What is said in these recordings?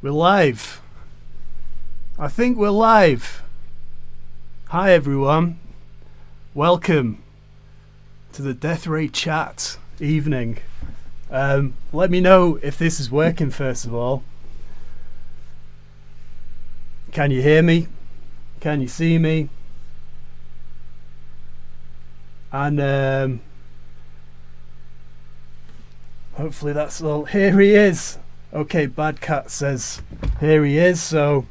We're live. I think we're live. Hi everyone. Welcome to the Deathraychat evening. Let me know if this is working first of all. Can you hear me? Can you see me? And hopefully that's all. Here he is. Okay, Bad Cat says here he is, so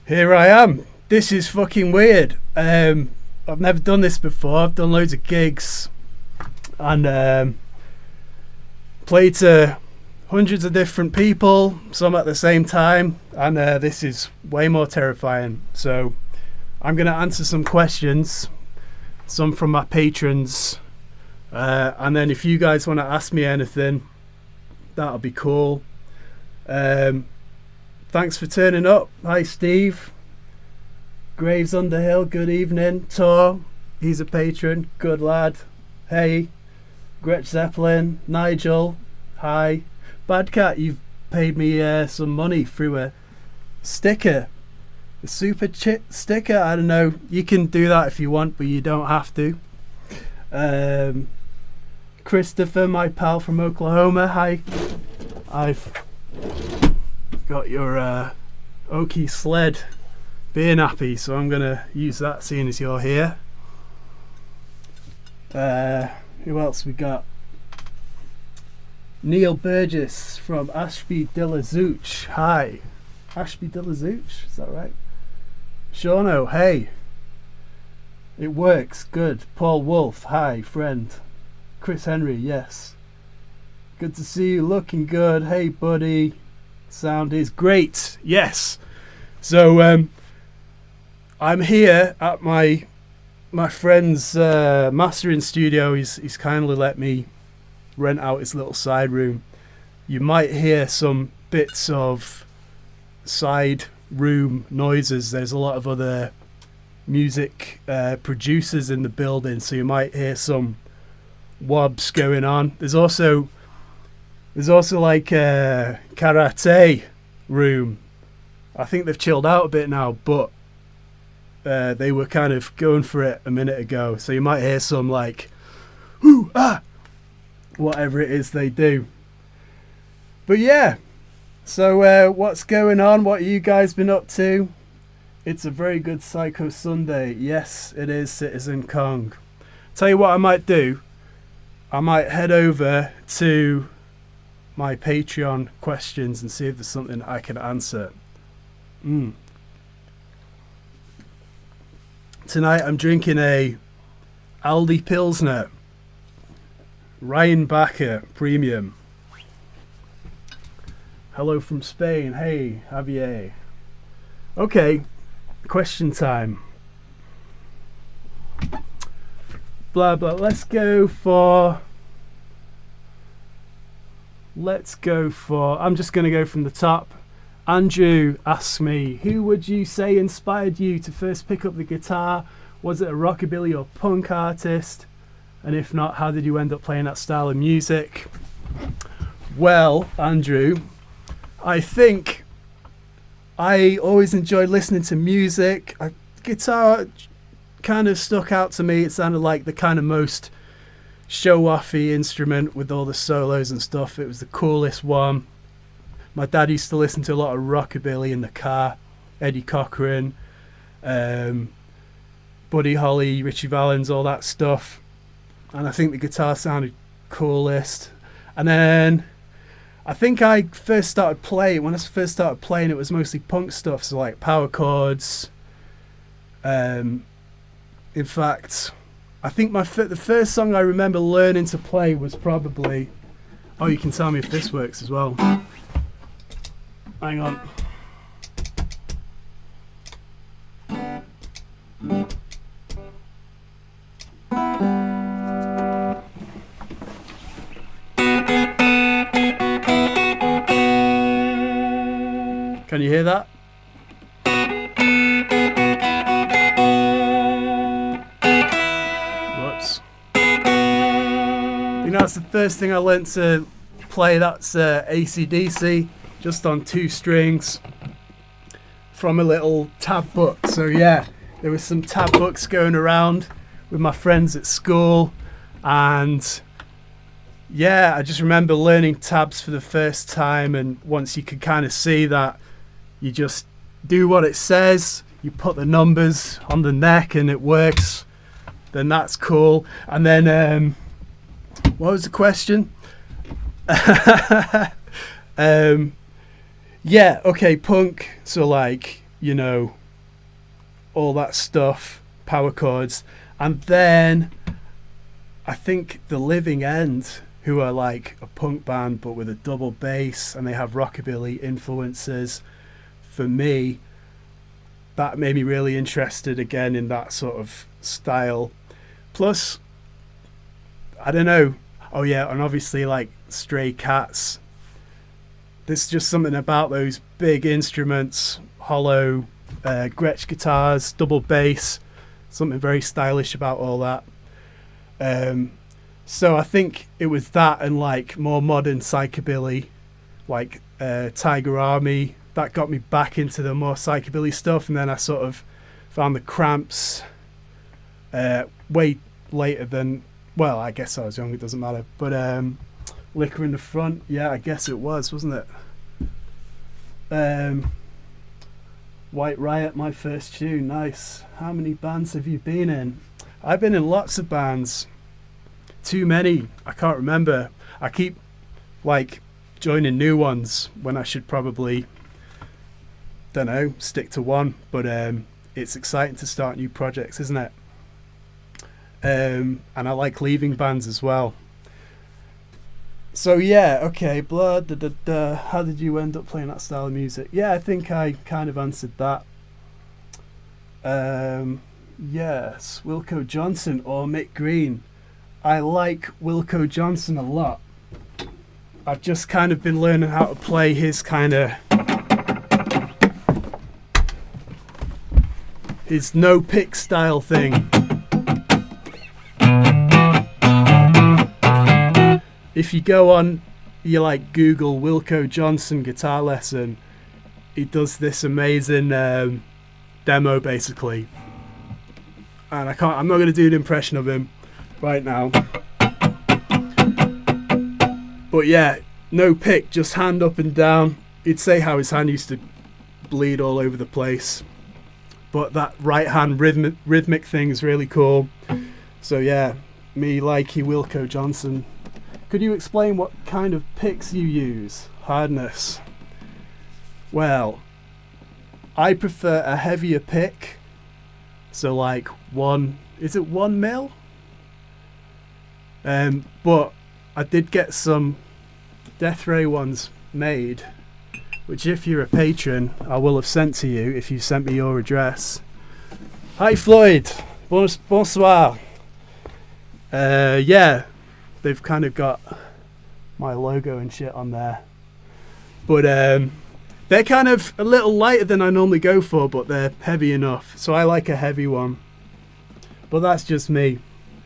here I am. This is fucking weird. I've never done this before. I've done loads of gigs and played to hundreds of different people, some at the same time, and this is way more terrifying. So I'm going to answer some questions, some from my patrons, and then if you guys want to ask me anything, that'll be cool. Thanks for turning up. Hi Steve. Graves Underhill, good evening. Tor, he's a patron, good lad. Hey. Gretch Zeppelin. Nigel, hi. Bad Cat, you've paid me some money through a sticker. A super sticker, I don't know. You can do that if you want, but you don't have to. Christopher, my pal from Oklahoma, hi. I've got your Okie sled beer nappy, so I'm gonna use that seeing as you're here. Who else we got? Neil Burgess from Ashby Dillazooch, hi. Ashby Dillazooch, is that right? Shauno, hey. It works, good. Paul Wolf, hi, friend. Chris Henry, yes. Good to see you, looking good. Hey buddy, sound is great, yes. So I'm here at my friend's mastering studio. He's kindly let me rent out his little side room. You might hear some bits of side room noises. There's a lot of other music producers in the building, so you might hear some wobs going on. There's also like a karate room. I think they've chilled out a bit now, but they were kind of going for it a minute ago, so you might hear some like ooh, ah, whatever it is they do. But yeah, so what's going on? What have you guys been up to? It's a very good Psycho Sunday. Yes, it is, Citizen Kong. Tell you what I might do. I might head over to my Patreon questions and see if there's something I can answer. Tonight I'm drinking a Aldi Pilsner Rheinbacher Premium. Hello from Spain. Hey, Javier. Okay, question time. Blah blah. Let's go for. I'm just going to go from the top. Andrew asks me, who would you say inspired you to first pick up the guitar? Was it a rockabilly or punk artist? And if not, how did you end up playing that style of music? Well, Andrew, I think I always enjoyed listening to music. Guitar kind of stuck out to me. It sounded like the kind of most show-offy instrument with all the solos and stuff. It was the coolest one. My dad used to listen to a lot of rockabilly in the car. Eddie Cochran, Buddy Holly, Richie Valens, all that stuff. And I think the guitar sounded coolest. And then I think I first started playing, when I first started playing, it was mostly punk stuff, so like power chords. In fact, I think the first song I remember learning to play was probably... Oh, you can tell me if this works as well. Hang on. Can you hear that? Whoops. I think that's the first thing I learnt to play. That's AC/DC. just on 2 strings from a little tab book. So yeah, there was some tab books going around with my friends at school, and yeah, I just remember learning tabs for the first time, and once you could kind of see that you just do what it says, you put the numbers on the neck and it works, then that's cool. And then what was the question? Yeah, okay, punk, so like, you know, all that stuff, power chords. And then I think The Living End, who are like a punk band but with a double bass, and they have rockabilly influences. For me, that made me really interested again in that sort of style. Plus, I don't know, oh yeah, and obviously like Stray Cats. There's just something about those big instruments, hollow Gretsch guitars, double bass, something very stylish about all that. So I think it was that and like more modern psychobilly, like Tiger Army, that got me back into the more psychobilly stuff. And then I sort of found the Cramps way later than, well, I guess I was young, it doesn't matter. But Liquor in the Front, yeah, I guess it was, wasn't it? White Riot, my first tune, nice. How many bands have you been in? I've been in lots of bands. Too many, I can't remember. I keep like joining new ones when I should probably, don't know, stick to one. But it's exciting to start new projects, isn't it? And I like leaving bands as well. So yeah, okay, blah, da, da, da. How did you end up playing that style of music? Yeah, I think I kind of answered that. Yes, Wilco Johnson or Mick Green. I like Wilco Johnson a lot. I've just kind of been learning how to play his kind of, his no pick style thing. If you go on, you like Google Wilco Johnson guitar lesson, he does this amazing demo basically, and I'm not going to do an impression of him right now, but yeah, no pick, just hand up and down. He'd say how his hand used to bleed all over the place, but that right hand rhythmic thing is really cool. So yeah, me likey Wilco Johnson. Could you explain what kind of picks you use? Hardness. Well, I prefer a heavier pick. So like is it 1 mil? But I did get some Deathray ones made, which if you're a patron, I will have sent to you if you sent me your address. Hi Floyd, bonsoir. Yeah. They've kind of got my logo and shit on there, but they're kind of a little lighter than I normally go for, but they're heavy enough, so I like a heavy one. But that's just me.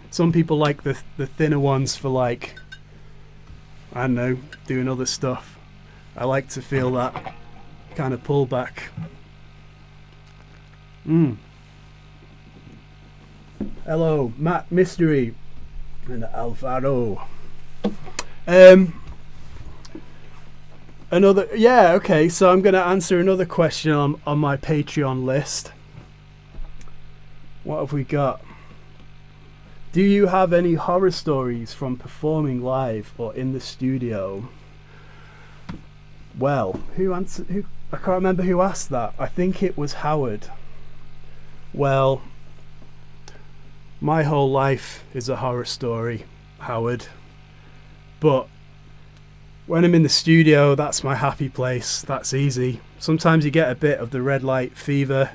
Some people like the thinner ones for, like, I don't know, doing other stuff. I like to feel that kind of pullback. Hello, Matt Mystery and Alvaro. Another, yeah, okay, so I'm going to answer another question on my Patreon list. What have we got? Do you have any horror stories from performing live or in the studio? Well, I can't remember who asked that. I think it was Howard. Well, my whole life is a horror story, Howard. But when I'm in the studio, that's my happy place. That's easy. Sometimes you get a bit of the red light fever,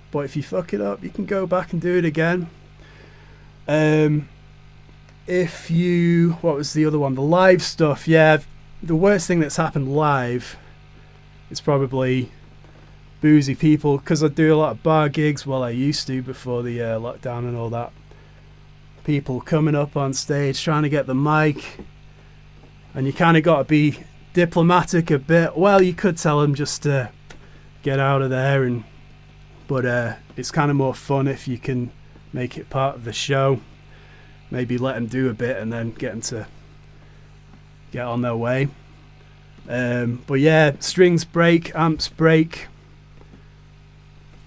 but if you fuck it up, you can go back and do it again. What was the other one? The live stuff, yeah. The worst thing that's happened live is probably boozy people, because I do a lot of bar gigs, well I used to before the lockdown and all that. People coming up on stage trying to get the mic, and you kind of got to be diplomatic a bit. Well, you could tell him just to get out of there, but it's kind of more fun if you can make it part of the show. Maybe let him do a bit and then get him to get on their way. But yeah, strings break, amps break,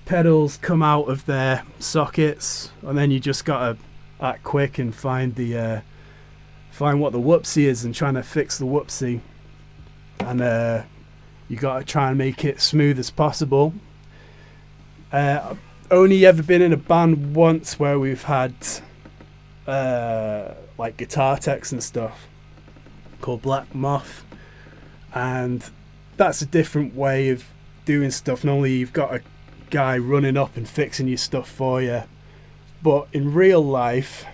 pedals come out of their sockets, and then you just gotta act quick and find what the whoopsie is and trying to fix the whoopsie. And you gotta try and make it smooth as possible. I've only ever been in a band once where we've had like guitar techs and stuff, called Black Moth, and that's a different way of doing stuff. Normally you've got a guy running up and fixing your stuff for you, but in real life,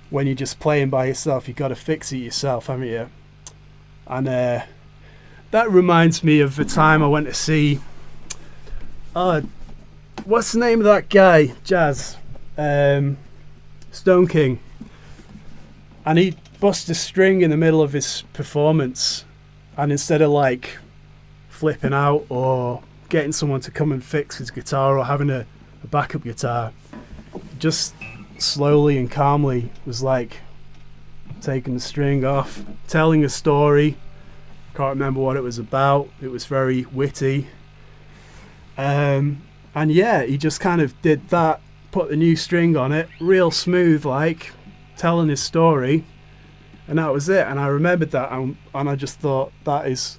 when you're just playing by yourself, you've got to fix it yourself, haven't you? And that reminds me of the time I went to see what's the name of that guy? Jazz Stone King, and he bust a string in the middle of his performance, and instead of like flipping out or getting someone to come and fix his guitar or having a backup guitar, just slowly and calmly was like taking the string off, telling a story. Can't remember what it was about. It was very witty, and yeah, he just kind of did that, put the new string on it, real smooth, like telling his story, and that was it. And I remembered that, and I just thought that's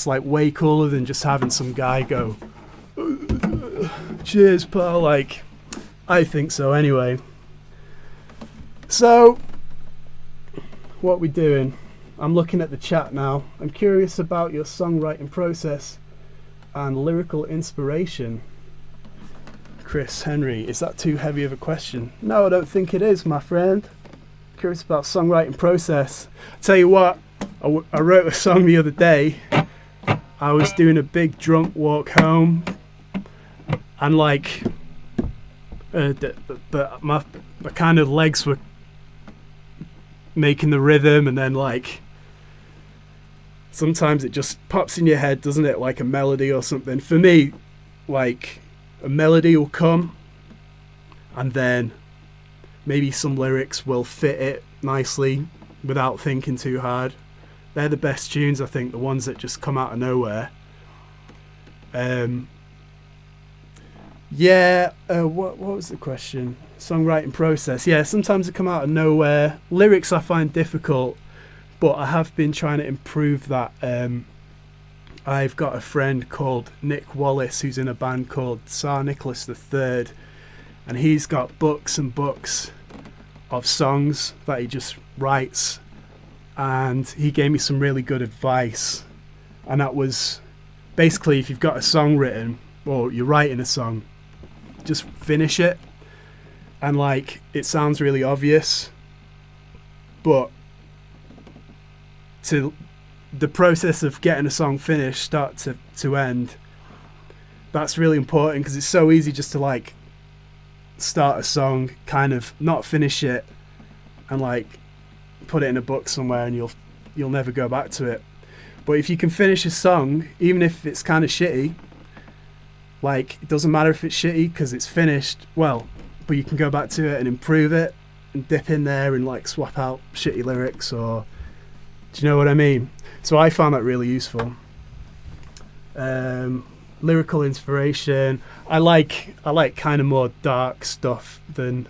like way cooler than just having some guy go, cheers pal. Like, I think so anyway. So what we doing? I'm looking at the chat now. I'm curious about your songwriting process and lyrical inspiration. Chris Henry, is that too heavy of a question? No, I don't think it is, my friend. Curious about songwriting process. Tell you what, I wrote a song the other day. I was doing a big drunk walk home, and like my kind of legs were making the rhythm, and then like sometimes it just pops in your head, doesn't it, like a melody or something. For me, like a melody will come and then maybe some lyrics will fit it nicely without thinking too hard. They're the best tunes, I think, the ones that just come out of nowhere. What was the question? Songwriting process. Yeah, sometimes they come out of nowhere. Lyrics I find difficult, but I have been trying to improve that. I've got a friend called Nick Wallace who's in a band called Tsar Nicholas III, and he's got books and books of songs that he just writes, and he gave me some really good advice. And that was basically, if you've got a song written or you're writing a song, just finish it. And like, it sounds really obvious, but to the process of getting a song finished, start to end, that's really important, because it's so easy just to like start a song, kind of not finish it, and like put it in a book somewhere, and you'll never go back to it. But if you can finish a song, even if it's kind of shitty, like, it doesn't matter if it's shitty because it's finished, well, but you can go back to it and improve it and dip in there and like swap out shitty lyrics, or do you know what I mean? So I found that really useful. Lyrical inspiration, I like kind of more dark stuff than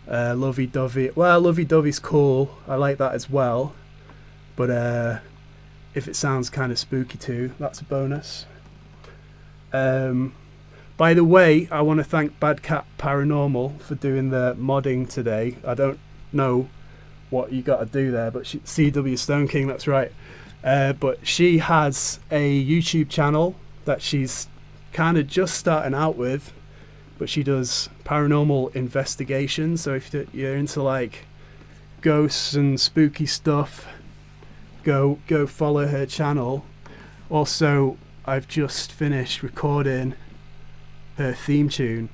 lovey-dovey. Well, lovey-dovey's cool, I like that as well, but if it sounds kind of spooky too, that's a bonus. By the way, I want to thank Bad Cat Paranormal for doing the modding today. I don't know what you got to do there, but CW Stone King, that's right. But she has a YouTube channel that she's kind of just starting out with, but she does paranormal investigations. So if you're into like ghosts and spooky stuff, go follow her channel. Also, I've just finished recording her theme tune,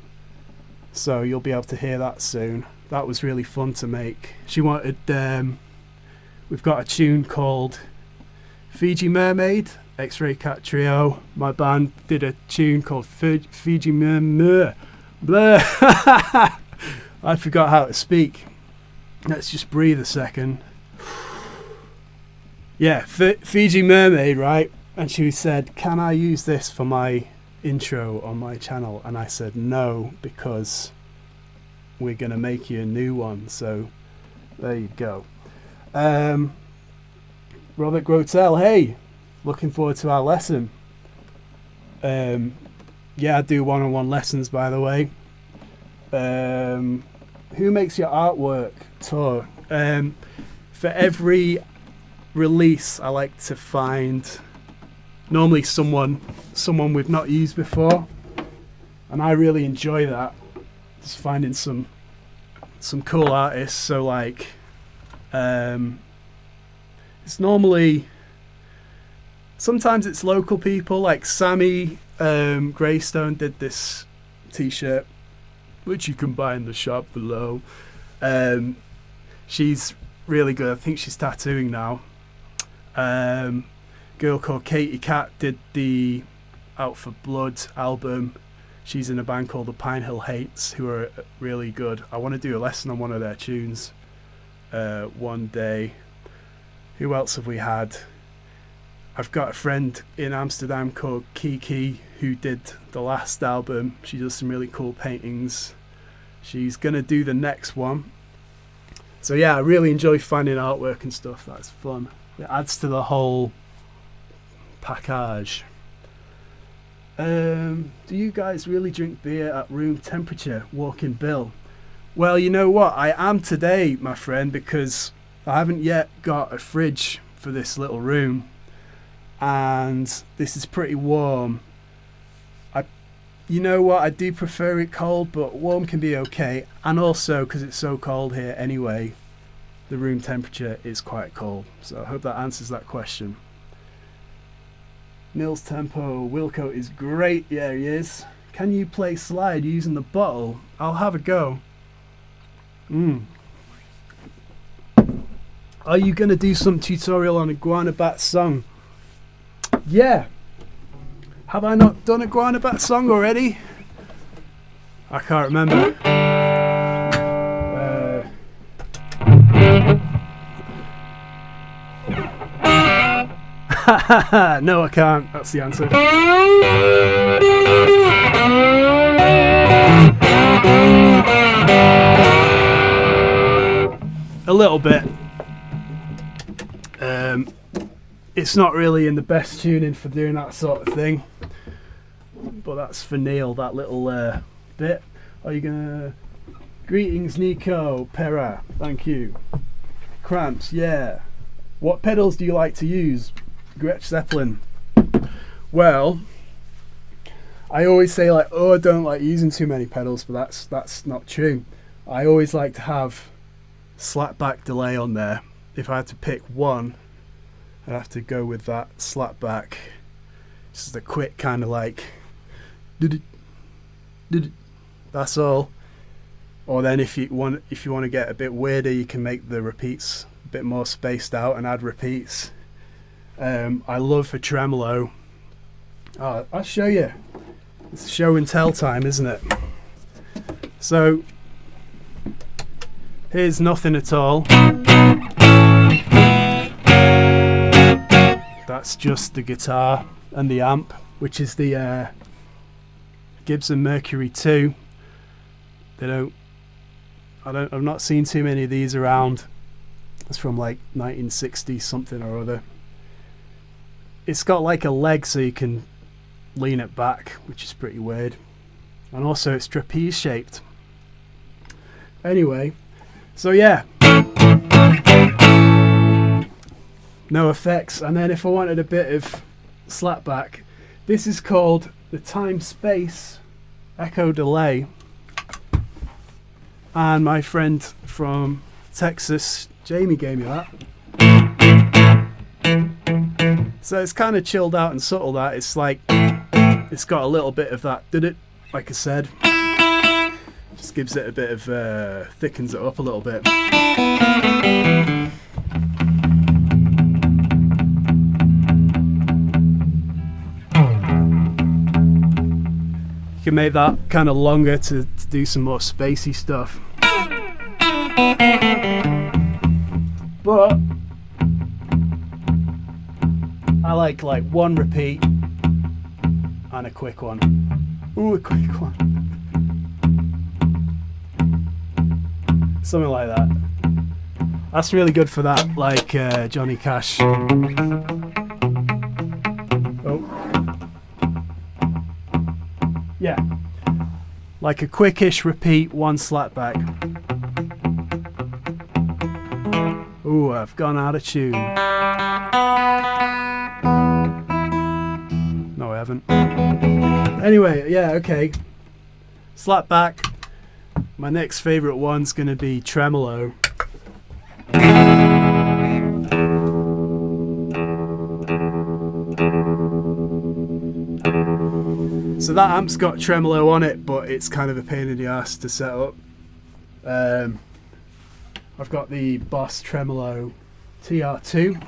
so you'll be able to hear that soon. That was really fun to make. She wanted, we've got a tune called Fiji Mermaid, X-Ray-Cat Trio. My band did a tune called Fiji Mermaid. Blah. I forgot how to speak. Let's just breathe a second. Yeah, Fiji Mermaid, right? And she said, can I use this for my intro on my channel? And I said no, because we're going to make you a new one. So there you go. Robert Grotel, hey, looking forward to our lesson. Yeah, I do one-on-one lessons, by the way. Who makes your artwork? Tor. For every release, I like to find normally someone we've not used before, and I really enjoy that. Just finding some cool artists. So like, it's normally, sometimes it's local people, like Sammy Greystone did this t-shirt, which you can buy in the shop below. She's really good. I think she's tattooing now. Girl called Katie Cat did the Out for Blood album. She's in a band called the Pine Hill Hates, who are really good. I want to do a lesson on one of their tunes one day. Who else have we had? I've got a friend in Amsterdam called Kiki who did the last album. She does some really cool paintings. She's going to do the next one. So yeah, I really enjoy finding artwork and stuff. That's fun. It adds to the whole package. Do you guys really drink beer at room temperature? Walking Bill. Well, you know what? I am today, my friend, because I haven't yet got a fridge for this little room. And this is pretty warm. You know what? I do prefer it cold, but warm can be okay. And also, because it's so cold here anyway, the room temperature is quite cold. So I hope that answers that question. Nils Tempo, Wilco is great. Yeah, he is. Can you play slide using the bottle? I'll have a go. Are you going to do some tutorial on Iguana Bat song? Yeah. Have I not done a Iguana Bat song already? I can't remember. No, I can't. That's the answer. A little bit. It's not really in the best tuning for doing that sort of thing, but that's for Neil, that little bit. Are you gonna... Greetings, Nico, Pera, thank you. Cramps, yeah. What pedals do you like to use? Gretsch Zeppelin. Well, I always say like, oh, I don't like using too many pedals, but that's not true. I always like to have slapback delay on there. If I had to pick one, I'd have to go with that slapback. Just a quick kind of like, that's all. Or then if you want to get a bit weirder, you can make the repeats a bit more spaced out and add repeats. I love a tremolo. Oh, I'll show you. It's show and tell time, isn't it? So here's nothing at all. That's just the guitar and the amp, which is the Gibson Mercury 2. I've not seen too many of these around. It's from like 1960 something or other. It's got like a leg so you can lean it back, which is pretty weird. And also it's trapeze shaped. Anyway, so yeah. No effects. And then if I wanted a bit of slapback, this is called the Time Space Echo Delay. And my friend from Texas, Jamie, gave me that. So it's kind of chilled out and subtle, that. It's like, it's got a little bit of that, like I said. Just gives it a bit of, thickens it up a little bit. You can make that kind of longer to do some more spacey stuff. But I like one repeat and a quick one. Ooh, a quick one. Something like that. That's really good for that, like Johnny Cash. Oh. Yeah. Like a quickish repeat, one slap back. Ooh, I've gone out of tune. No, I haven't. Anyway, yeah, okay. Slap back. My next favourite one's going to be tremolo. So that amp's got tremolo on it, but it's kind of a pain in the ass to set up. I've got the Boss Tremolo TR2.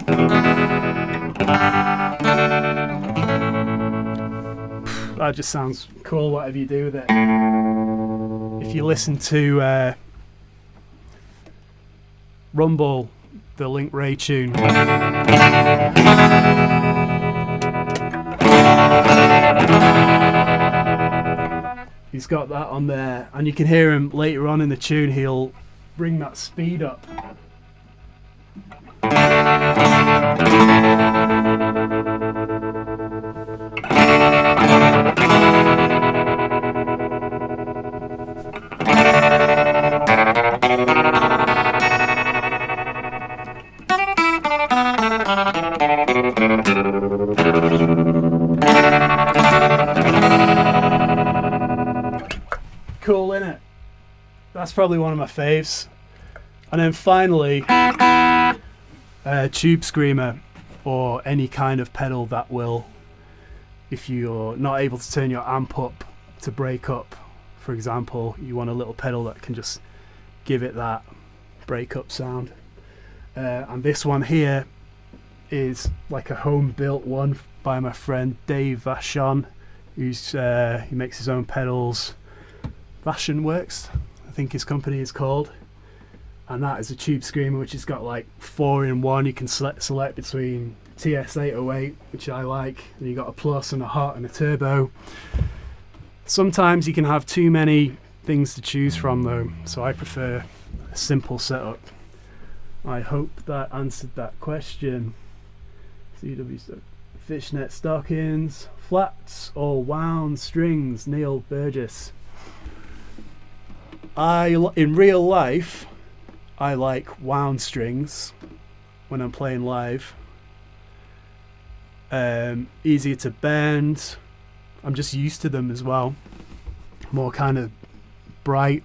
That just sounds cool, whatever you do with it. If you listen to Rumble, the Link Ray tune. He's got that on there, and you can hear him later on in the tune, he'll bring that speed up. Cool, innit? That's probably one of my faves. And then finally, Tube Screamer, or any kind of pedal that will, if you're not able to turn your amp up to break up, for example, you want a little pedal that can just give it that break up sound. And this one here is like a home built one by my friend Dave Vachon, who's he makes his own pedals. Vachon Works, I think his company is called. And that is a Tube Screamer, which has got like 4-in-1. You can select between TS808, which I like, and you got a plus and a hot and a turbo. Sometimes you can have too many things to choose from though, so I prefer a simple setup. I hope that answered that question. CW fishnet stockings, flats or wound strings, Neil Burgess. In real life, I like wound strings when I'm playing live. Easier to bend. I'm just used to them as well. More kind of bright.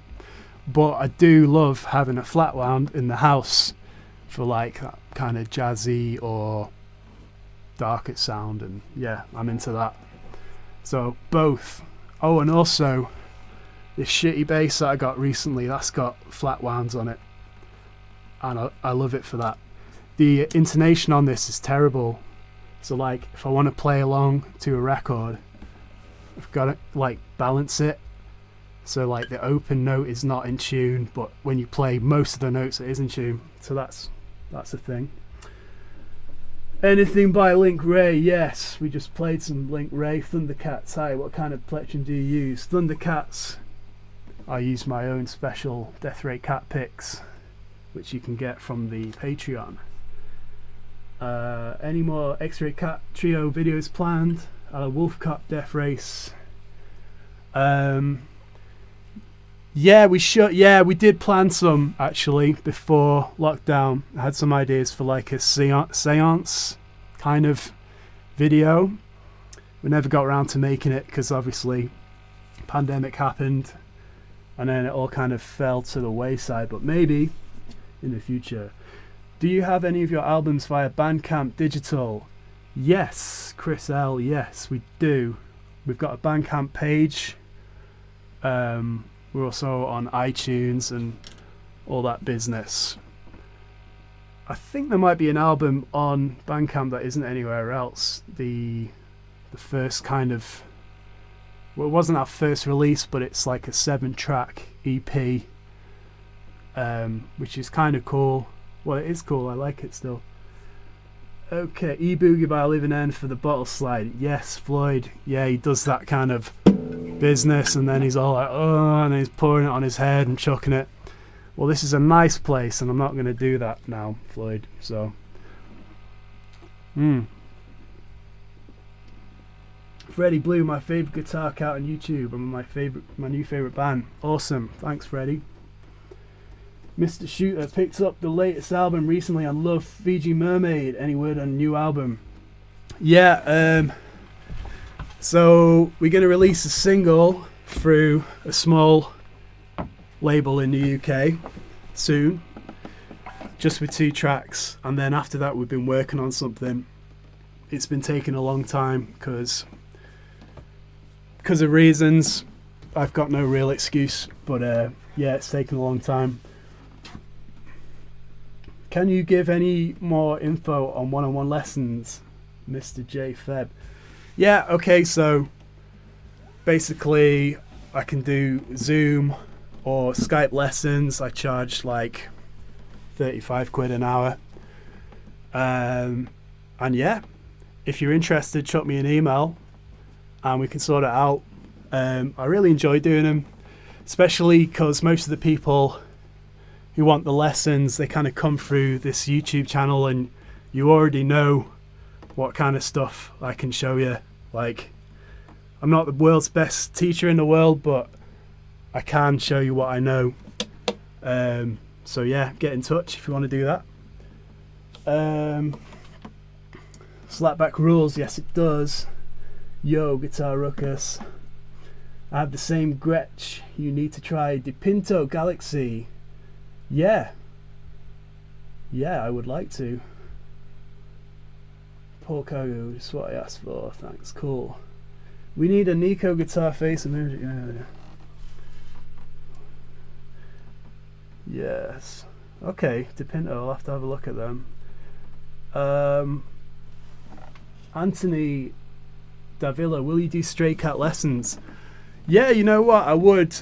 But I do love having a flat wound in the house for like that kind of jazzy or darker sound, and yeah, I'm into that. So both. Oh, and also this shitty bass that I got recently, that's got flat wounds on it, and I love it for that. The intonation on this is terrible, so like if I want to play along to a record, I've got to like balance it so like the open note is not in tune, but when you play most of the notes it is in tune. So that's a thing. Anything by Link Ray? Yes, we just played some Link Ray. Thundercats. Hi, what kind of plectrum do you use? Thundercats, I use my own special Deathraycat picks, which you can get from the Patreon. Any more X-Ray Cat trio videos planned? Wolf Cup Death Race. Yeah, we should. Yeah, we did plan some actually before lockdown. I had some ideas for like a seance kind of video. We never got around to making it because obviously pandemic happened, and then it all kind of fell to the wayside. But maybe in the future. Do you have any of your albums via Bandcamp digital? Yes, Chris L. Yes, we do. We've got a Bandcamp page. We're also on iTunes and all that business. I think there might be an album on Bandcamp that isn't anywhere else. The first kind of Well, it wasn't our first release, but it's like a 7-track EP, which is kind of cool. Well, it is cool. I like it still. Okay, E-Boogie by Living End for the bottle slide. Yes, Floyd. Yeah, he does that kind of business, and then he's all like, oh, and he's pouring it on his head and chucking it. Well, this is a nice place, and I'm not going to do that now, Floyd. So, Freddie Blue, my favorite guitar cat on YouTube, and my new favorite band. Awesome, thanks, Freddie. Mr. Shooter picked up the latest album recently on Love Fiji Mermaid. Any word on new album? Yeah, so we're going to release a single through a small label in the UK soon, just with 2 tracks, and then after that we've been working on something. It's been taking a long time because of reasons. I've got no real excuse, but yeah, it's taken a long time. Can you give any more info on one-on-one lessons, Mr. J Feb? Yeah, okay, so basically I can do Zoom or Skype lessons. I charge like 35 quid an hour. And yeah, if you're interested, chuck me an email and we can sort it out. I really enjoy doing them, especially because most of the people who want the lessons, they kind of come through this YouTube channel, and you already know what kind of stuff I can show you. Like, I'm not the world's best teacher in the world, but I can show you what I know. So yeah, get in touch if you want to do that. Slapback rules, yes it does. Yo, Guitar Ruckus. I have the same Gretsch. You need to try the Pinto Galaxy. Yeah, I would like to. Paul Cargo, just what I asked for. Thanks, cool. We need a Nico guitar face emoji. Yes. Okay, DePinto, I'll have to have a look at them. Anthony Davila, will you do Stray Cat lessons? Yeah, you know what, I would.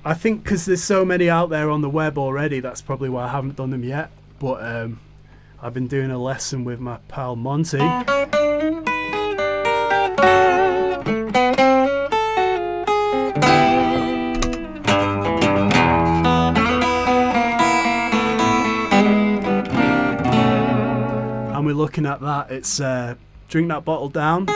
I think because there's so many out there on the web already, that's probably why I haven't done them yet. But I've been doing a lesson with my pal Monty. And we're looking at that. It's Drink That Bottle Down.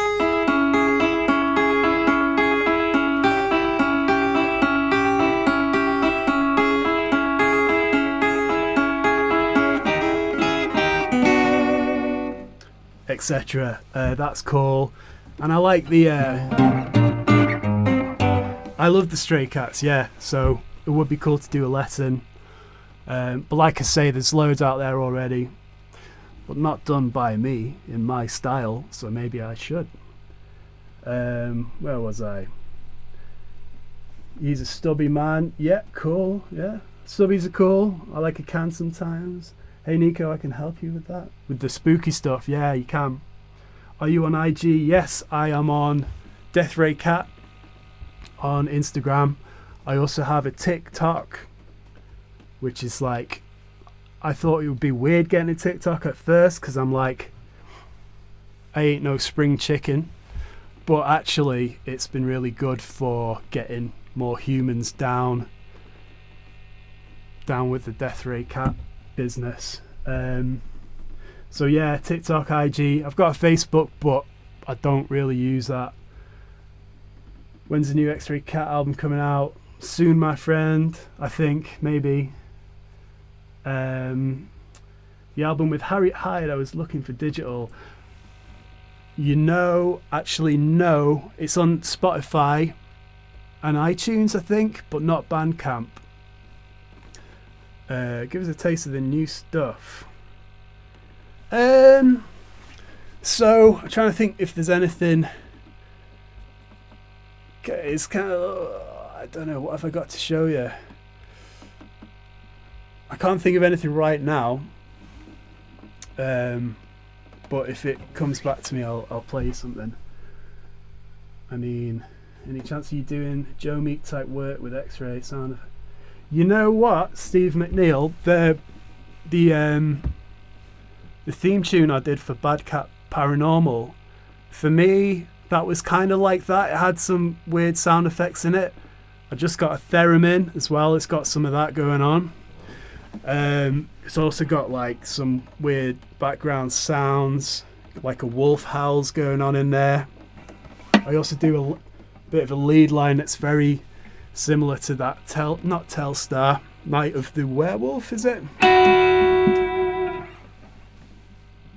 Etc. That's cool, and I like the I love the Stray Cats, yeah, so it would be cool to do a lesson, but like I say, there's loads out there already, but not done by me in my style, so maybe I should. Where was I? He's a stubby man. Yeah, cool. Yeah, stubbies are cool. I like a can sometimes. Hey Nico, I can help you with that. With the spooky stuff, yeah, you can. Are you on IG? Yes, I am on Deathraycat on Instagram. I also have a TikTok, which is like, I thought it would be weird getting a TikTok at first, because I'm like, I ain't no spring chicken. But actually, it's been really good for getting more humans down with the Deathraycat business. So yeah, TikTok, IG. I've got a Facebook, but I don't really use that. When's the new Deathraycat album coming out? Soon, my friend. I think maybe. The album with Harriet Hyde, I was looking for digital. You know, actually no, it's on Spotify and iTunes, I think, but not Bandcamp. Give us a taste of the new stuff. So I'm trying to think if there's anything. It's kind of, I don't know, what have I got to show you? I can't think of anything right now. But if it comes back to me, I'll play you something. I mean, any chance of you doing Joe Meek type work with X-ray sound? You know what, Steve McNeil, the theme tune I did for Bad Cat Paranormal, for me, that was kind of like that. It had some weird sound effects in it. I just got a theremin as well. It's got some of that going on. It's also got like some weird background sounds, like a wolf howls going on in there. I also do a bit of a lead line that's very similar to that not Telstar, Night of the Werewolf, is it?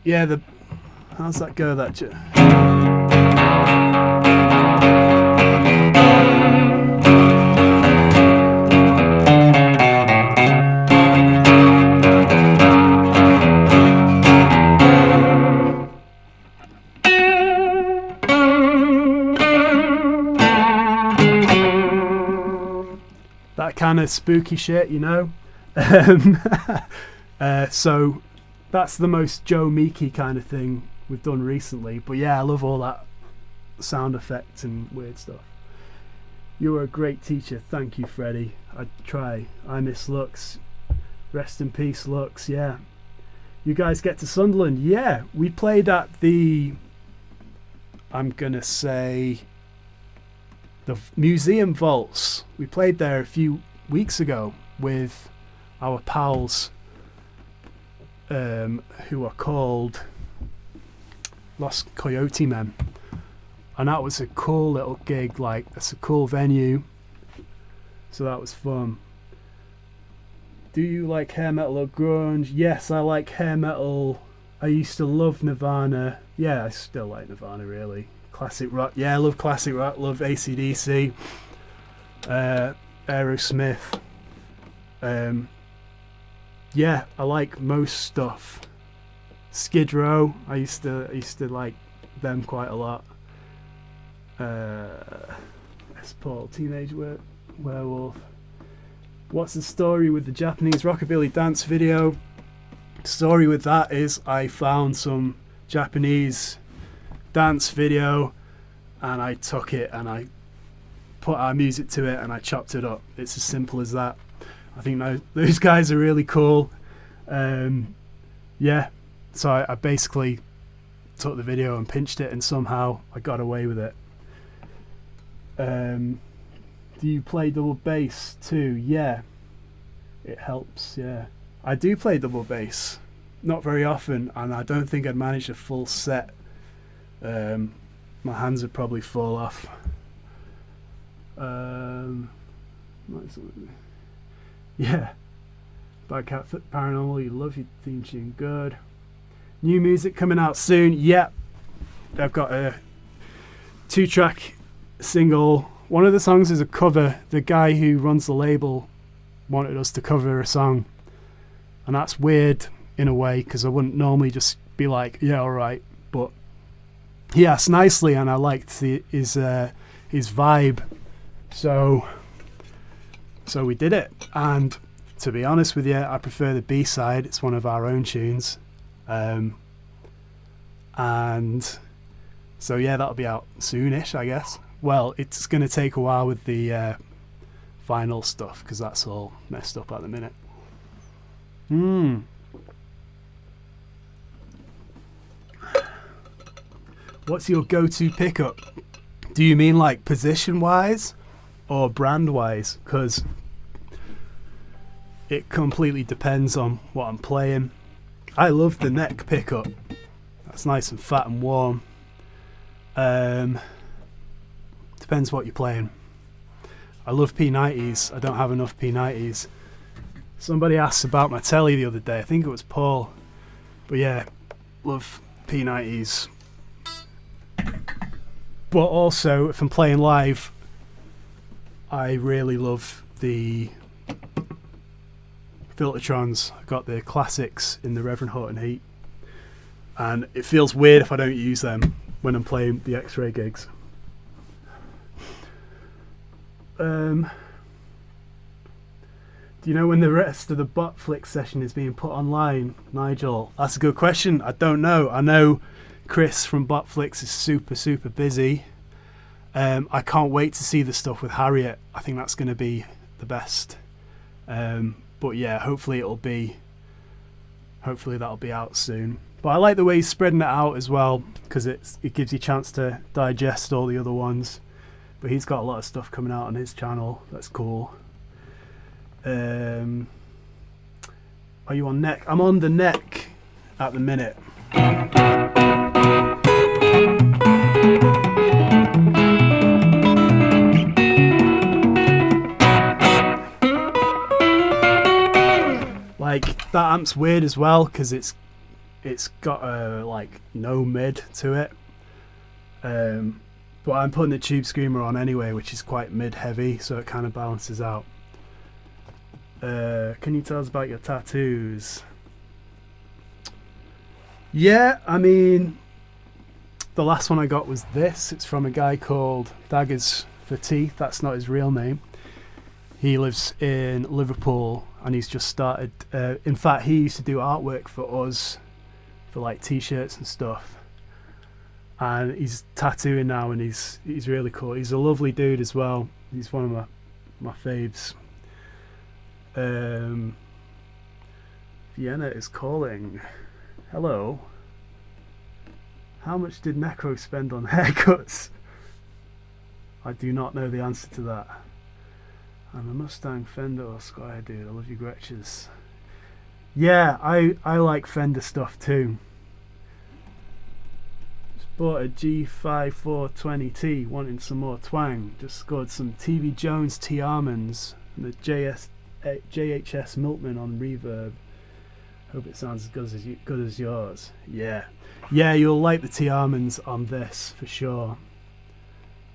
Yeah, how's that go, that that kind of spooky shit, you know. So that's the most Joe Meeky kind of thing we've done recently. But yeah, I love all that sound effects and weird stuff. You were a great teacher. Thank you, Freddie. I try. I miss Lux. Rest in peace, Lux. Yeah. You guys get to Sunderland. Yeah, we played at I'm gonna say, the Museum Vaults. We played there a few weeks ago with our pals, who are called Lost Coyote Men, and that was a cool little gig. Like, it's a cool venue, so that was fun. Do you like hair metal or grunge? Yes, I like hair metal. I used to love Nirvana. Yeah, I still like Nirvana, really. Classic rock. Yeah, I love classic rock. Love AC/DC, Aerosmith. Yeah, I like most stuff. Skid Row, I used to like them quite a lot. S. Paul, Teenage Werewolf. What's the story with the Japanese rockabilly dance video? The story with that is I found some Japanese dance video and I took it and I put our music to it and I chopped it up. It's as simple as that. I think those guys are really cool. Yeah, so I basically took the video and pinched it and somehow I got away with it. Do you play double bass too? Yeah, it helps. Yeah, I do play double bass, not very often, and I don't think I'd manage a full set. My hands would probably fall off. Yeah, Bad Cat Paranormal, you love your theme tune, good. New music coming out soon. Yep, I've got a 2-track single. One of the songs is a cover. The guy who runs the label wanted us to cover a song, and that's weird in a way because I wouldn't normally just be like, yeah, alright, but he asked nicely and I liked his vibe, so we did it. And to be honest with you, I prefer the B-side. It's one of our own tunes, and so yeah, that'll be out soonish, I guess. Well, it's going to take a while with the vinyl stuff because that's all messed up at the minute. What's your go-to pickup? Do you mean like position-wise or brand-wise? Because it completely depends on what I'm playing. I love the neck pickup. That's nice and fat and warm. Depends what you're playing. I love P90s. I don't have enough P90s. Somebody asked about my telly the other day. I think it was Paul. But yeah, love P90s. But also, if I'm playing live, I really love the Filtertrons. I've got the classics in the Reverend Horton Heat. And it feels weird if I don't use them when I'm playing the X-Ray gigs. Do you know when the rest of the Botflick session is being put online, Nigel? That's a good question. I don't know. I know Chris from Botflix is super busy. I can't wait to see the stuff with Harriet. I think that's going to be the best. But yeah, hopefully that'll be out soon. But I like the way he's spreading it out as well, because it gives you a chance to digest all the other ones. But he's got a lot of stuff coming out on his channel. That's cool. Are you on neck? I'm on the neck at the minute. Like, that amp's weird as well, because it's got a like no mid to it. But I'm putting the Tube Screamer on anyway, which is quite mid heavy, so it kind of balances out. Can you tell us about your tattoos? Yeah, I mean, the last one I got was this. It's from a guy called Daggers for Teeth. That's not his real name. He lives in Liverpool, and he's just started. In fact, he used to do artwork for us, for like t-shirts and stuff. And he's tattooing now, and he's really cool. He's a lovely dude as well. He's one of my faves. Vienna is calling. Hello. How much did Necro spend on haircuts? I do not know the answer to that. I'm a Mustang, Fender or Squire dude. I love your Gretches. Yeah, I like Fender stuff too. Bought a G5420T, wanting some more twang. Just scored some TV Jones T Armands and the JHS Milkman on reverb. Hope it sounds as good as yours. Yeah, you'll like the T Armands on this for sure.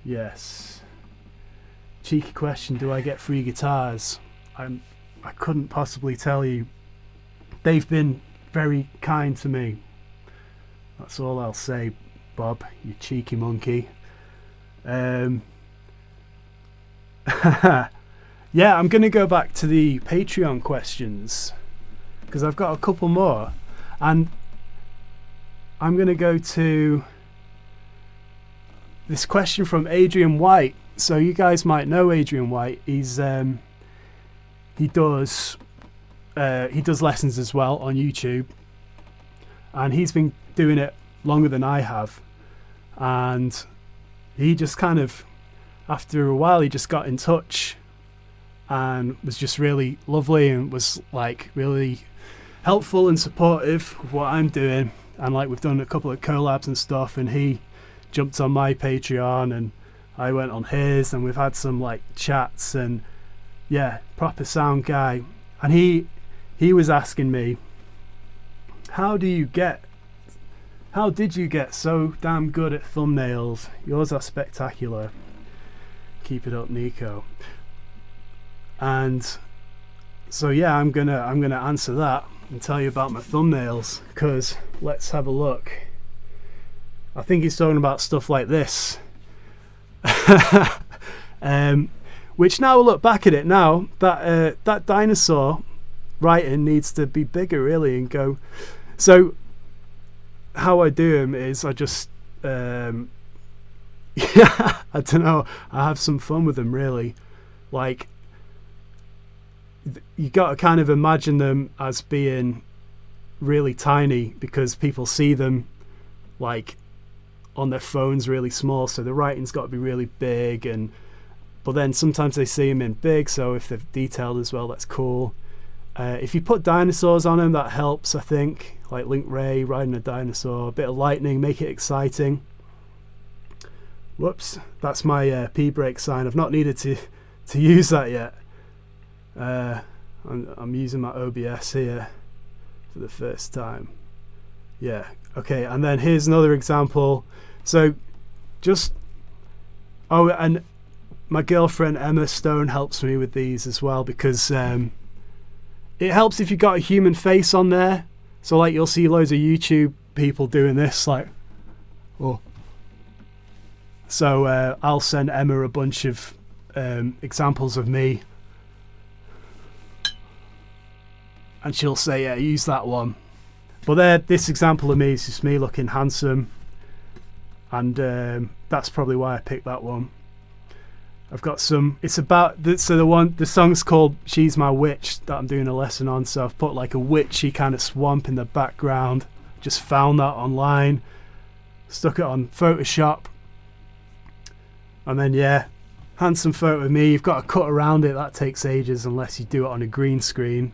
Yes. Cheeky question: do I get free guitars? I couldn't possibly tell you. They've been very kind to me. That's all I'll say. Bob, you cheeky monkey. Yeah, I'm going to go back to the Patreon questions, because I've got a couple more, and I'm going to go to this question from Adrian White. So you guys might know Adrian White. He's he does lessons as well on YouTube, and he's been doing it longer than I have, and he just kind of, after a while, he just got in touch and was just really lovely and was like really helpful and supportive of what I'm doing, and like we've done a couple of collabs and stuff, and he jumped on my Patreon and I went on his, and we've had some like chats, and yeah, proper sound guy. And he was asking me, how did you get so damn good at thumbnails? Yours are spectacular. Keep it up, Nico. And so yeah, I'm gonna answer that and tell you about my thumbnails, because let's have a look. I think he's talking about stuff like this. Which now look back at it now, that dinosaur writing needs to be bigger really and go. So how I do them is I just yeah, I don't know, I have some fun with them really. Like, you got to kind of imagine them as being really tiny, because people see them like on their phones really small, so the writing's got to be really big, and but then sometimes they see them in big, so if they're detailed as well, that's cool. If you put dinosaurs on them, that helps, I think, like Link Ray riding a dinosaur, a bit of lightning, make it exciting. Whoops, that's my P-brake sign. I've not needed to use that yet. I'm using my OBS here for the first time. Yeah, okay, and then here's another example. So just, oh, and my girlfriend Emma Stone helps me with these as well, because it helps if you've got a human face on there. So like you'll see loads of YouTube people doing this, like, oh. So I'll send Emma a bunch of examples of me, and she'll say, yeah, use that one. But this example of me is just me looking handsome, and that's probably why I picked that one. I've got some, it's about, the song's called She's My Witch that I'm doing a lesson on, so I've put like a witchy kind of swamp in the background. Just found that online, stuck it on Photoshop, and then yeah, handsome photo of me. You've got to cut around it, that takes ages unless you do it on a green screen.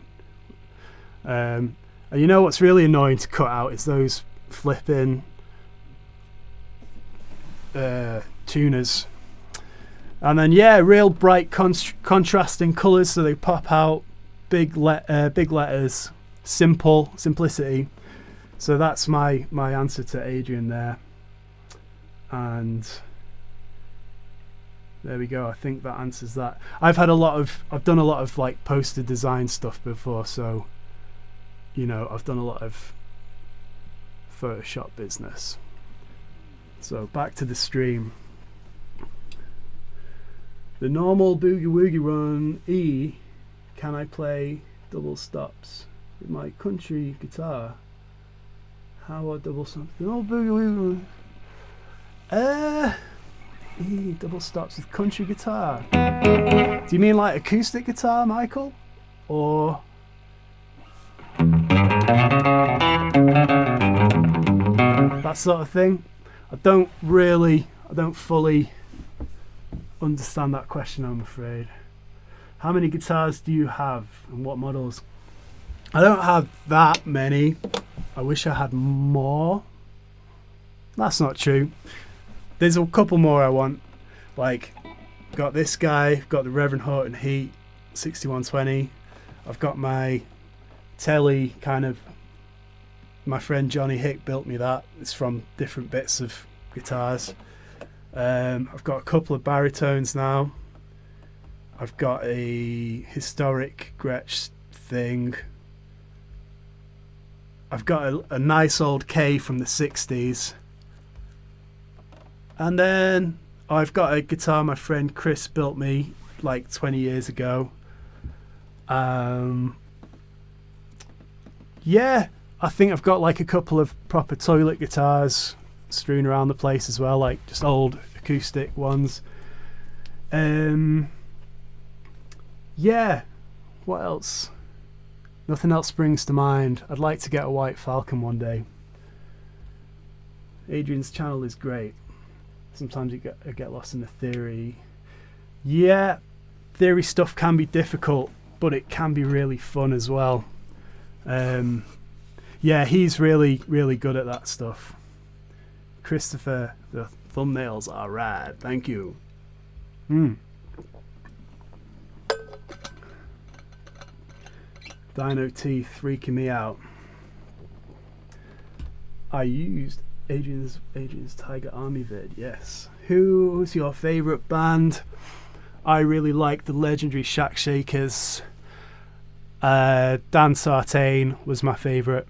And you know what's really annoying to cut out is those flipping tuners. And then yeah, real bright contrasting colours, so they pop out, big letters, simplicity. So that's my answer to Adrian there. And there we go. I think that answers that. I've done a lot of like poster design stuff before, so you know, I've done a lot of Photoshop business. So back to the stream. The normal boogie woogie run E, can I play double stops with my country guitar? How are double stops? The normal boogie woogie run. E, double stops with country guitar. Do you mean like acoustic guitar, Michael? Or that sort of thing? I don't fully understand that question, I'm afraid. How many guitars do you have and what models? I don't have that many. I wish I had more. That's not true. There's a couple more I want. Like, got this guy, got the Reverend Horton Heat 6120. I've got my telly kind of, my friend Johnny Hick built me that. It's from different bits of guitars. I've got a couple of baritones now. I've got a historic Gretsch thing. I've got a nice old K from the 60s. And then I've got a guitar my friend Chris built me like 20 years ago. Yeah, I think I've got like a couple of proper toilet guitars strewn around the place as well, like just old acoustic ones. Yeah, what else? Nothing else springs to mind. I'd like to get a White Falcon one day. Adrian's channel is great. Sometimes I get lost in the theory. Yeah, theory stuff can be difficult, but it can be really fun as well. Yeah, he's really good at that stuff. Christopher, the thumbnails are rad. Thank you. Dino Teeth freaking me out. I used Adrian's Tiger Army vid, yes. Who's your favourite band? I really like the legendary Shack Shakers. Dan Sartain was my favourite.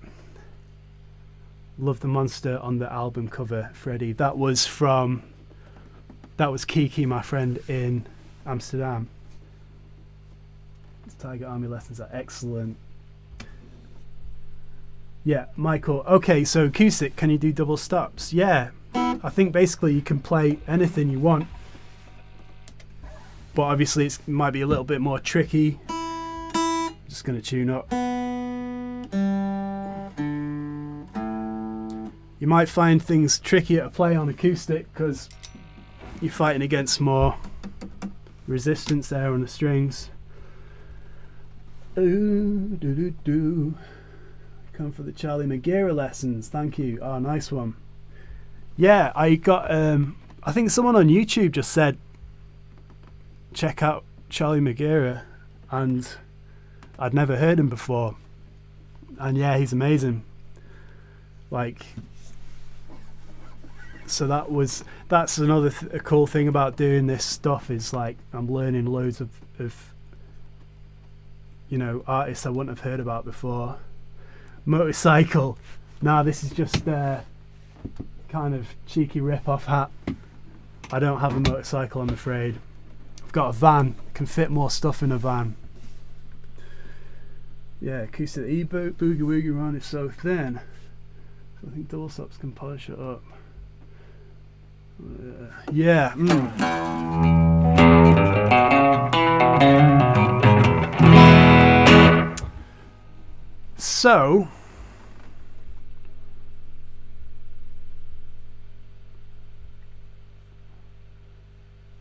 Love the monster on the album cover, Freddie. That was Kiki, my friend in Amsterdam. Tiger Army lessons are excellent. Yeah, Michael. Okay, so acoustic, can you do double stops? Yeah, I think basically you can play anything you want, but obviously it might be a little bit more tricky. Just gonna tune up. You might find things trickier to play on acoustic because you're fighting against more resistance there on the strings. Ooh, come for the Charlie Magira lessons, thank you. Oh, nice one. Yeah, I got I think someone on YouTube just said check out Charlie Magira, and I'd never heard him before, and yeah, he's amazing. Like, so that's another a cool thing about doing this stuff, is like I'm learning loads of you know, artists I wouldn't have heard about before. Motorcycle. Nah, this is just kind of cheeky rip-off hat. I don't have a motorcycle, I'm afraid. I've got a van. Can fit more stuff in a van. Yeah, acoustic E-boot, boogie woogie run is so thin. So I think double stops can polish it up. Yeah. So,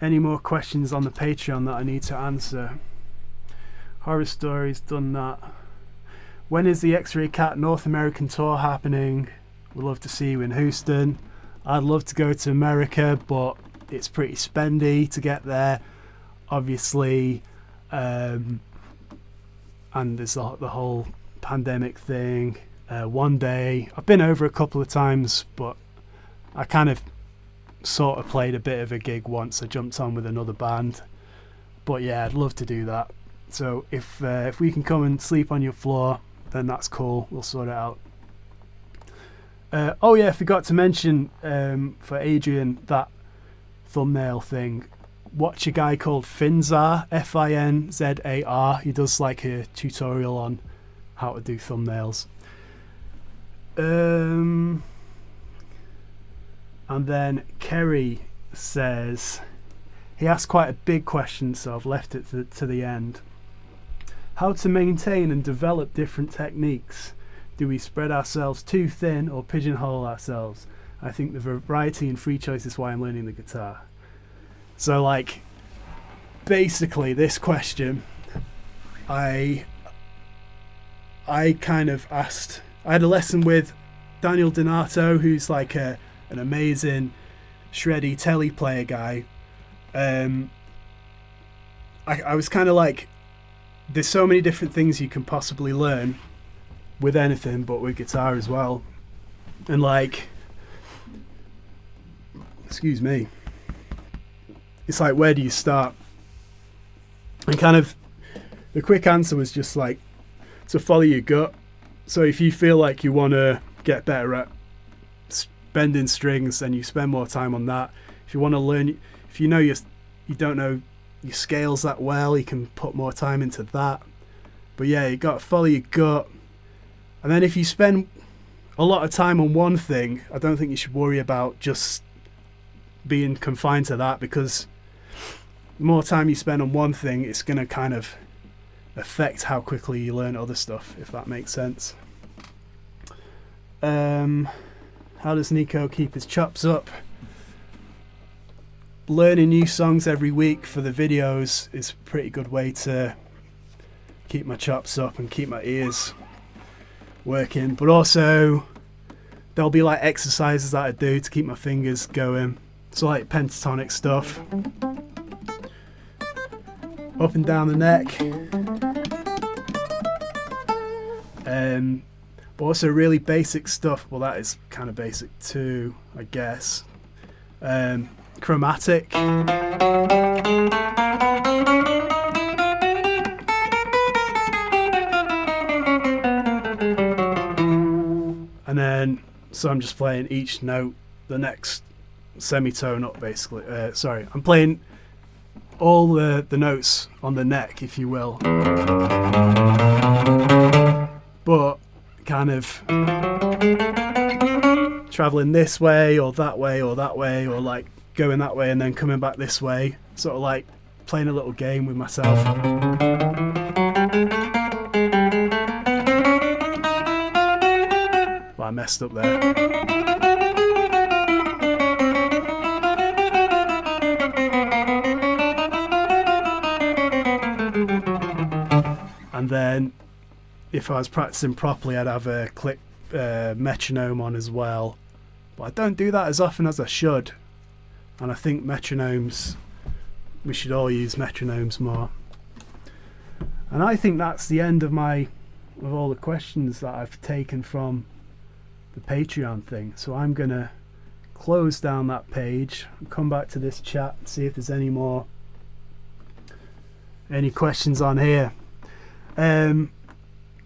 any more questions on the Patreon that I need to answer? Horror stories, done that. When is the Deathraychat North American tour happening? We'd love to see you in Houston. I'd love to go to America, but it's pretty spendy to get there, obviously. And there's the whole pandemic thing. One day, I've been over a couple of times, but I kind of sort of played a bit of a gig once. I jumped on with another band. But yeah, I'd love to do that. So if we can come and sleep on your floor, then that's cool. We'll sort it out. Oh yeah, I forgot to mention for Adrian, that thumbnail thing. Watch a guy called Finzar, Finzar. He does like a tutorial on how to do thumbnails. And then Kerry says, he asked quite a big question, so I've left it to the end. How to maintain and develop different techniques? Do we spread ourselves too thin or pigeonhole ourselves? I think the variety and free choice is why I'm learning the guitar. So like, basically this question, I kind of asked, I had a lesson with Daniel Donato, who's like an amazing shreddy telly player guy. I was kind of like, there's so many different things you can possibly learn with anything, but with guitar as well. And like, excuse me, it's like, where do you start? And kind of the quick answer was just like to follow your gut. So if you feel like you want to get better at bending strings, then you spend more time on that. If you want to learn, if you know you don't know your scales that well, you can put more time into that. But yeah, you got to follow your gut. And then if you spend a lot of time on one thing, I don't think you should worry about just being confined to that, because the more time you spend on one thing, it's going to kind of affect how quickly you learn other stuff, if that makes sense. How does Nico keep his chops up? Learning new songs every week for the videos is a pretty good way to keep my chops up and keep my ears working. But also, there'll be like exercises that I do to keep my fingers going. So like pentatonic stuff, up and down the neck. But also really basic stuff. Well, that is kind of basic too, I guess. Chromatic. And then, so I'm just playing each note, the next semitone up, basically. Sorry, I'm playing all the notes on the neck, if you will. But kind of traveling this way or that way or that way, or like going that way and then coming back this way, sort of like playing a little game with myself. Well, I messed up there. And then if I was practicing properly, I'd have a click metronome on as well, but I don't do that as often as I should. And I think metronomes, we should all use metronomes more. And I think that's the end of all the questions that I've taken from the Patreon thing. So I'm gonna close down that page and come back to this chat and see if there's any questions on here.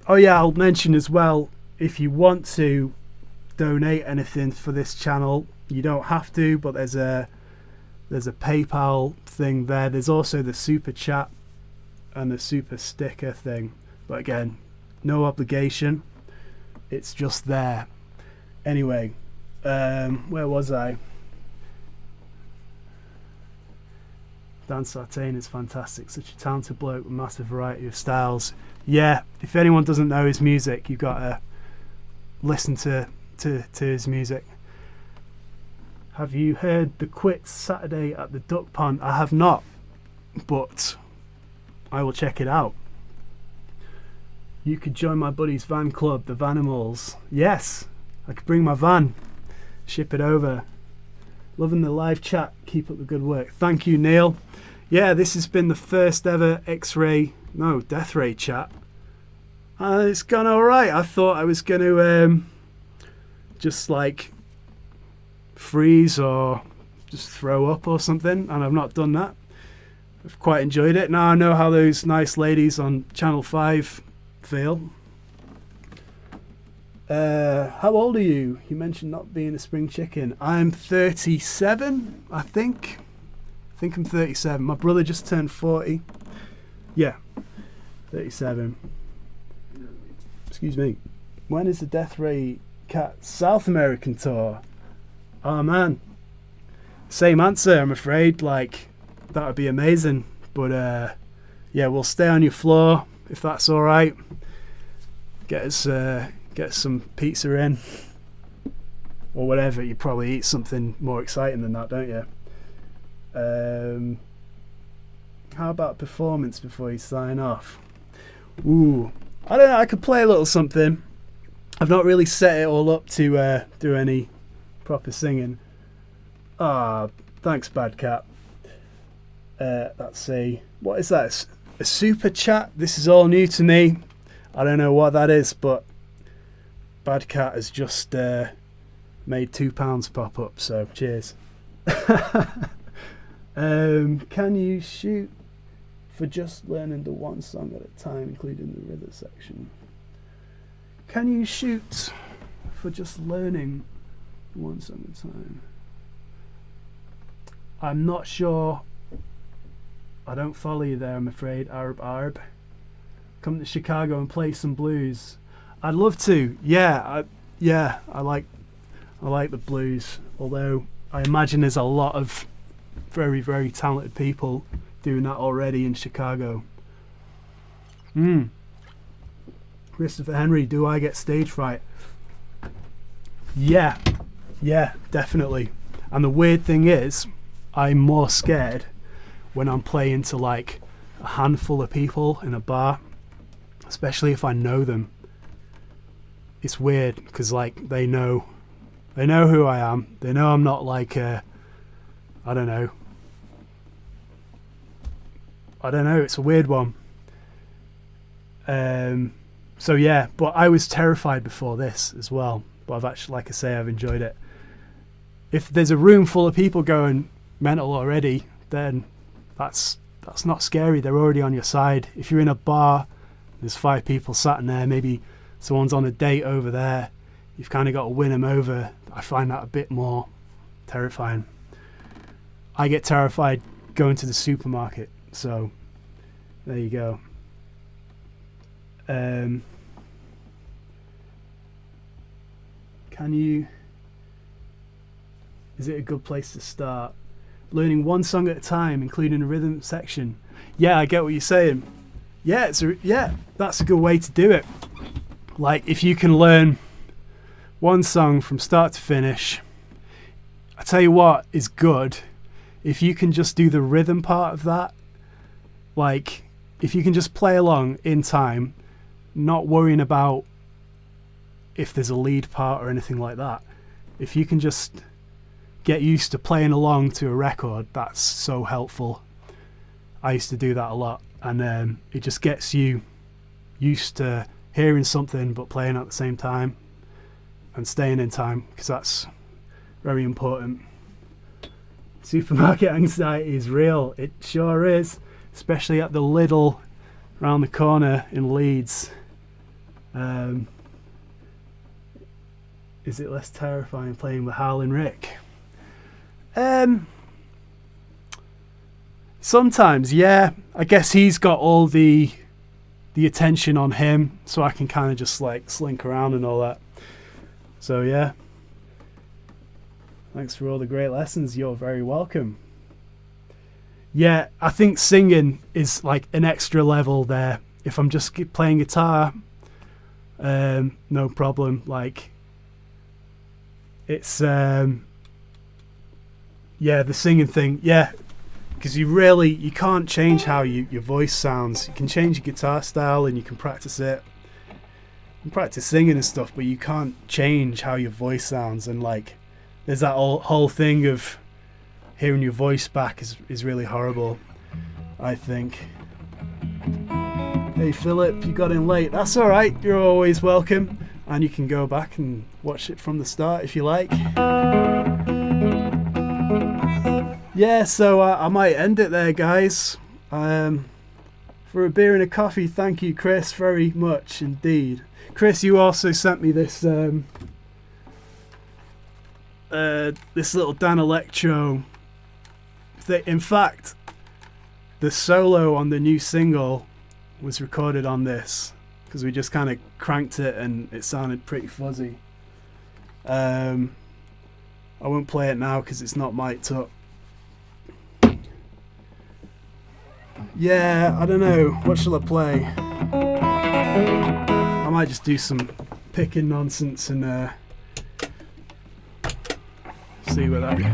Oh yeah, I'll mention as well, if you want to donate anything for this channel, you don't have to, but there's a PayPal thing there. There's also the super chat and the super sticker thing, but again, no obligation, it's just there. Anyway, where was I? Dan Sartain is fantastic. Such a talented bloke with massive variety of styles. Yeah, if anyone doesn't know his music, you've got to listen to his music. Have you heard the Quits Saturday at the Duck Pond? I have not, but I will check it out. You could join my buddy's van club, the Vanimals. Yes, I could bring my van, ship it over. Loving the live chat. Keep up the good work. Thank you, Neil. Yeah, this has been the first ever Deathraychat. It's gone alright. I thought I was going to just like freeze or just throw up or something, and I've not done that. I've quite enjoyed it. Now I know how those nice ladies on Channel 5 feel. How old are you? You mentioned not being a spring chicken. I'm 37, I think. I think I'm 37. My brother just turned 40. Yeah, 37. Excuse me. When is the Deathraycat South American tour? Oh man, same answer, I'm afraid. Like, that would be amazing. But yeah, we'll stay on your floor if that's all right. Get some pizza in or whatever. You probably eat something more exciting than that, don't you? How about performance before you sign off? Ooh, I don't know. I could play a little something. I've not really set it all up to do any proper singing. Thanks, Bad Cat. Let's see. What is that? A super chat? This is all new to me. I don't know what that is, but Bad Cat has just made £2 pop up, so cheers. Can you shoot for just learning the one song at a time, including the rhythm section? Can you shoot for just learning one song at a time? I'm not sure. I don't follow you there, I'm afraid. Arb. Come to Chicago and play some blues. I'd love to. I like the blues. Although I imagine there's a lot of very, very talented people doing that already in Chicago. Christopher Henry, do I get stage fright? Yeah, definitely. And the weird thing is, I'm more scared when I'm playing to like a handful of people in a bar, especially if I know them. It's weird because like they know who I am. They know I'm not like I don't know. It's a weird one. So yeah, but I was terrified before this as well. But I've actually, like I say, I've enjoyed it. If there's a room full of people going mental already, then that's not scary. They're already on your side. If you're in a bar, there's 5 people sat in there, maybe someone's on a date over there, you've kind of got to win them over. I find that a bit more terrifying. I get terrified going to the supermarket, so there you go. Is it a good place to start? Learning one song at a time, including a rhythm section. Yeah, I get what you're saying. Yeah, that's a good way to do it. Like, if you can learn one song from start to finish, I tell you what is good. If you can just do the rhythm part of that, like, if you can just play along in time, not worrying about if there's a lead part or anything like that. If you can just get used to playing along to a record, that's so helpful. I used to do that a lot, and it just gets you used to hearing something but playing at the same time and staying in time, because that's very important. Supermarket anxiety is real. It sure is, especially at the Lidl around the corner in Leeds. Is it less terrifying playing with Howlin' Rick? Sometimes, yeah. I guess he's got all the attention on him, so I can kind of just like slink around and all that. So yeah. Thanks for all the great lessons. You're very welcome. yeah, I think singing is like an extra level there. If I'm just playing guitar, no problem. Like, it's yeah, the singing thing, yeah, because you can't change how your voice sounds. You can change your guitar style and you can practice it. You can practice singing and stuff, but you can't change how your voice sounds. And like, there's that whole thing of hearing your voice back is really horrible, I think. Hey Philip, you got in late. That's alright, you're always welcome. And you can go back and watch it from the start if you like. Yeah, so I might end it there, guys. For a beer and a coffee, thank you, Chris, very much indeed. Chris, you also sent me this this little Dan Electro thing. In fact, the solo on the new single was recorded on this, because we just kind of cranked it and it sounded pretty fuzzy. I won't play it now because it's not mic'd up. Yeah, I don't know, what shall I play? I might just do some picking nonsense and see where that goes.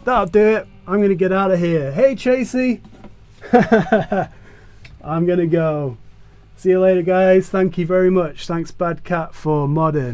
That'll do it. I'm gonna get out of here. Hey Tracy. I'm gonna go. See you later, guys. Thank you very much. Thanks Bad Cat for modding.